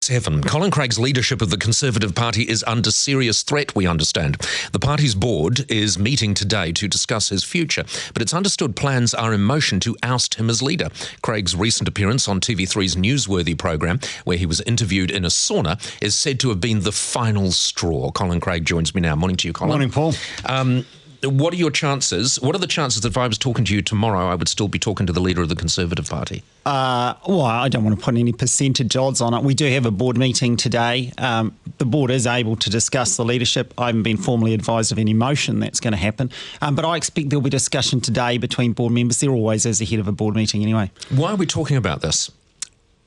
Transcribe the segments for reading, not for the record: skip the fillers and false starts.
7. Colin Craig's leadership of the Conservative Party is under serious threat, we understand. The party's board is meeting today to discuss his future, but it's understood plans are in motion to oust him as leader. Craig's recent appearance on TV3's Newsworthy programme, where he was interviewed in a sauna, is said to have been the final straw. Colin Craig joins me now. Morning to you, Colin. Morning, Paul. What are your chances? What are the chances that if I was talking to you tomorrow, I would still be talking to the leader of the Conservative Party? Well, I don't want to put any percentage odds on it. We do have a board meeting today. The board is able to discuss the leadership. I haven't been formally advised of any motion that's going to happen. But I expect there'll be discussion today between board members. There always is ahead of a board meeting anyway. Why are we talking about this?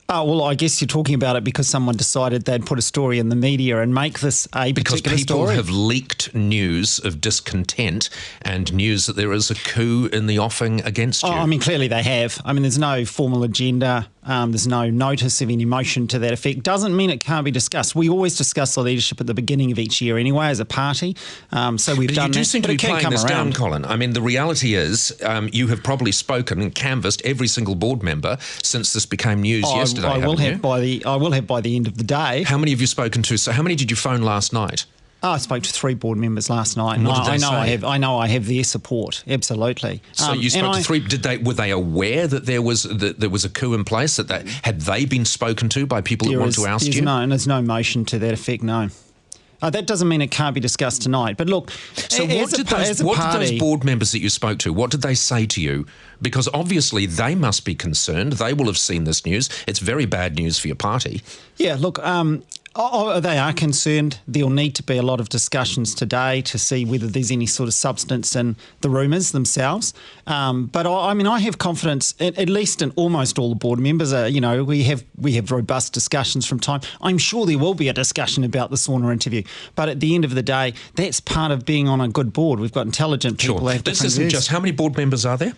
Well, I guess you're talking about it because someone decided they'd put a story in the media and make this a particular story. Because people have leaked news of discontent and news that there is a coup in the offing against you. I mean, clearly they have. I mean, there's no formal agenda. There's no notice of any motion to that effect. Doesn't mean it can't be discussed. We always discuss the leadership at the beginning of each year anyway as a party. So we've done that. You do seem to be playing this down, Colin. I mean, the reality is you have probably spoken and canvassed every single board member since this became news yesterday. I will have by the end of the day. How many have you spoken to? So how many did you phone last night? I spoke to 3 board members last night. And what did they say? I know I have their support. Absolutely. So you spoke to 3. Were they aware that there was a coup in place? Had they been spoken to by people that want to oust you? There's no motion to that effect. No. That doesn't mean it can't be discussed tonight. But look, so what did those board members that you spoke to, what did they say to you? Because obviously they must be concerned. They will have seen this news. It's very bad news for your party. Yeah, look, they are concerned. There'll need to be a lot of discussions today to see whether there's any sort of substance in the rumours themselves. But I mean, I have confidence, at least in almost all the board members. We have robust discussions from time. I'm sure there will be a discussion about the Sauna interview. But at the end of the day, that's part of being on a good board. We've got intelligent people. Sure. This isn't just, how many board members are there?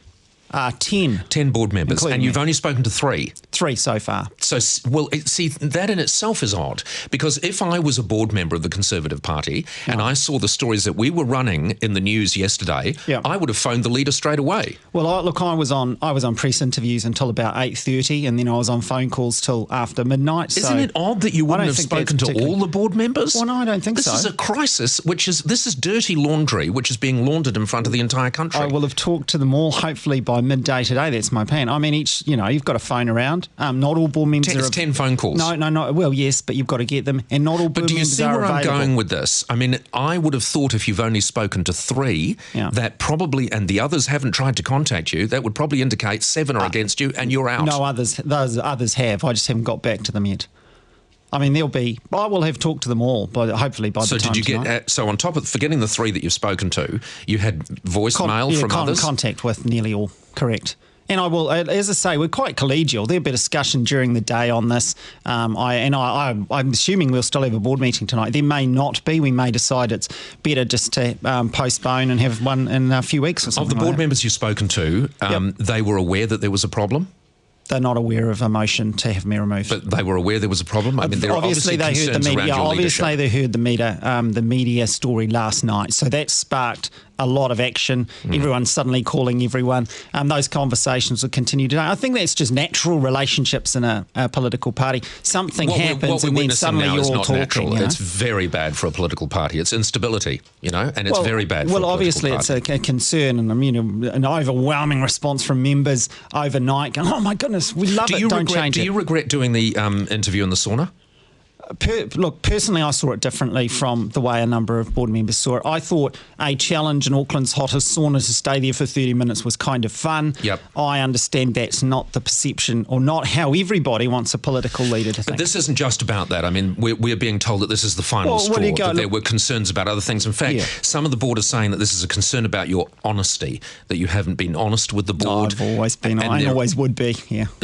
10. 10 board members, and you've only spoken to 3? 3 so far. So, see, that in itself is odd, because if I was a board member of the Conservative Party and I saw the stories that we were running in the news yesterday, I would have phoned the leader straight away. Well, I was on press interviews until about 8:30, and then I was on phone calls till after midnight. Isn't it odd that you wouldn't have spoken to all the board members? Well, no, I don't think so. This is a crisis, this is dirty laundry, which is being laundered in front of the entire country. I will have talked to them all, hopefully by midday today. That's my plan. I mean, you've got a phone around. Not all board members are... 10 phone calls. No. Well, yes, but you've got to get them. And not all board members are available. But do you see where I'm going with this? I mean, I would have thought if you've only spoken to 3, that probably, and the others haven't tried to contact you, that would probably indicate 7 are against you and you're out. No, those others have. I just haven't got back to them yet. I mean, I will have talked to them all, but hopefully by the time tonight. So on top of forgetting the 3 that you've spoken to, you had voicemail from others? Contact with nearly all, correct. And I will, as I say, we're quite collegial. There'll be a discussion during the day on this. I'm assuming we'll still have a board meeting tonight. There may not be. We may decide it's better just to postpone and have one in a few weeks or something. Of the board members you've spoken to, they were aware that there was a problem? They're not aware of a motion to have me removed. But they were aware there was a problem? I mean, there are obviously concerns around your leadership. Obviously, they heard the media story last night. So that sparked a lot of action. Everyone's suddenly calling everyone. Those conversations will continue today. I think that's just natural relationships in a political party. Something happens and then suddenly you're all talking. Natural. It's very bad for a political party. It's instability, and it's very bad for a political party. Well, obviously it's a concern and an overwhelming response from members overnight going, oh my goodness, we love it, don't change it. Do you regret doing the interview in the sauna? Look, personally, I saw it differently from the way a number of board members saw it. I thought a challenge in Auckland's hottest sauna to stay there for 30 minutes was kind of fun. Yep. I understand that's not the perception or not how everybody wants a political leader to think. But this isn't just about that. I mean, we're being told that this is the final straw, that there were concerns about other things. In fact, some of the board are saying that this is a concern about your honesty, that you haven't been honest with the board. I've always been. I always would be,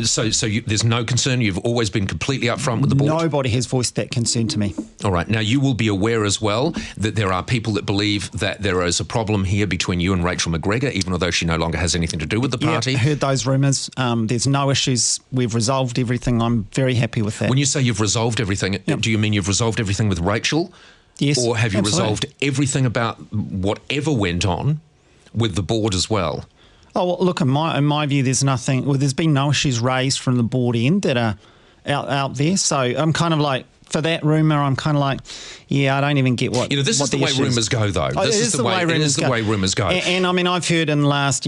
So there's no concern? You've always been completely upfront with the board? Nobody has voiced that concern to me. All right. Now, you will be aware as well that there are people that believe that there is a problem here between you and Rachel McGregor, even although she no longer has anything to do with the party. Yeah, I heard those rumours. There's no issues. We've resolved everything. I'm very happy with that. When you say you've resolved everything, do you mean you've resolved everything with Rachel? Yes. Or have you resolved everything about whatever went on with the board as well? Oh, well, look, in my view, there's nothing. Well, there's been no issues raised from the board end that are out there. So I'm kind of like, for that rumour, I'm kind of like, yeah, I don't even get what. This is the way rumours go, though. This is the way rumours go. And I mean, I've heard in the last,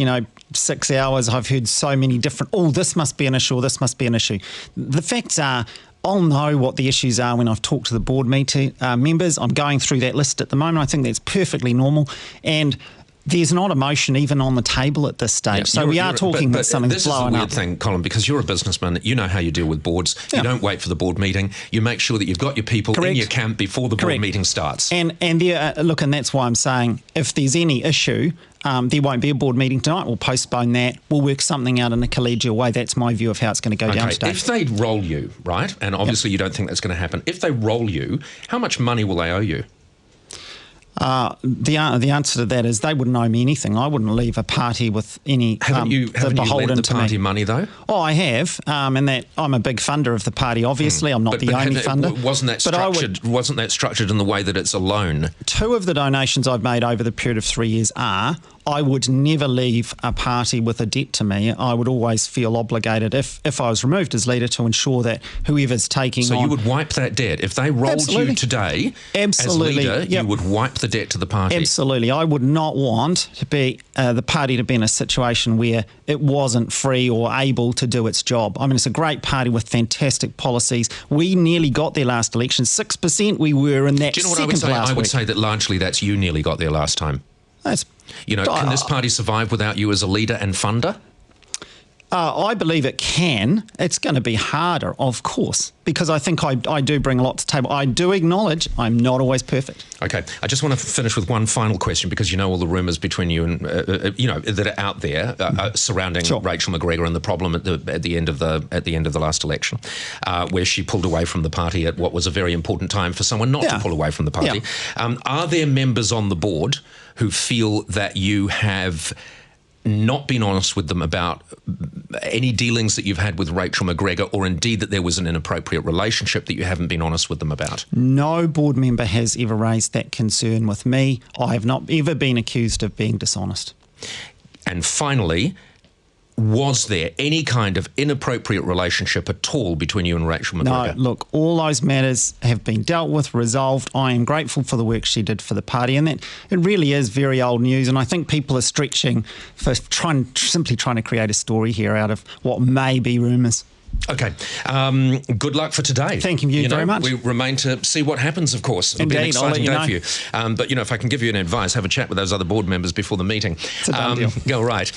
6 hours, I've heard so many different. Oh, this must be an issue. This must be an issue. The facts are, I'll know what the issues are when I've talked to the board members. I'm going through that list at the moment. I think that's perfectly normal. And there's not a motion even on the table at this stage. Yeah, so we are talking about something that's blowing up. This is the weird thing, Colin, because you're a businessman. You know how you deal with boards. Yeah. You don't wait for the board meeting. You make sure that you've got your people in your camp before the board meeting starts. And look, and that's why I'm saying if there's any issue, there won't be a board meeting tonight. We'll postpone that. We'll work something out in a collegial way. That's my view of how it's going to go down today. If they roll you, right, and obviously you don't think that's going to happen, if they roll you, how much money will they owe you? The answer to that is they wouldn't owe me anything. I wouldn't leave a party with any. Haven't you lent the party money though? Oh, I have, and that I'm a big funder of the party. Obviously, I'm not the only funder. Wasn't that structured in the way that it's a loan? 2 of the donations I've made over the period of 3 years are. I would never leave a party with a debt to me. I would always feel obligated, if I was removed as leader, to ensure that whoever's taking on... So you would wipe that debt. If they rolled you today as leader, you would wipe the debt to the party. Absolutely. I would not want to be the party to be in a situation where it wasn't free or able to do its job. I mean, it's a great party with fantastic policies. We nearly got there last election. 6% we were in that. Do you know what I would say? I would say that largely that's you nearly got there last time. Can this party survive without you as a leader and funder? I believe it can. It's going to be harder, of course, because I think I do bring a lot to the table. I do acknowledge I'm not always perfect. Okay, I just want to finish with one final question, because you know all the rumours between you and that are out there surrounding Rachel McGregor and the problem at the end of the last election, where she pulled away from the party at what was a very important time for someone not to pull away from the party. Yeah. Are there members on the board who feel that you have not been honest with them about any dealings that you've had with Rachel McGregor, or indeed that there was an inappropriate relationship that you haven't been honest with them about? No board member has ever raised that concern with me. I have not ever been accused of being dishonest. And finally, was there any kind of inappropriate relationship at all between you and Rachel McGregor? No, look, all those matters have been dealt with, resolved. I am grateful for the work she did for the party, and that it really is very old news, and I think people are stretching for simply trying to create a story here out of what may be rumours. Okay. Good luck for today. Thank you very much. We remain to see what happens, of course. It'll be an exciting day for you. But, if I can give you an advice, have a chat with those other board members before the meeting. It's a done deal. All right.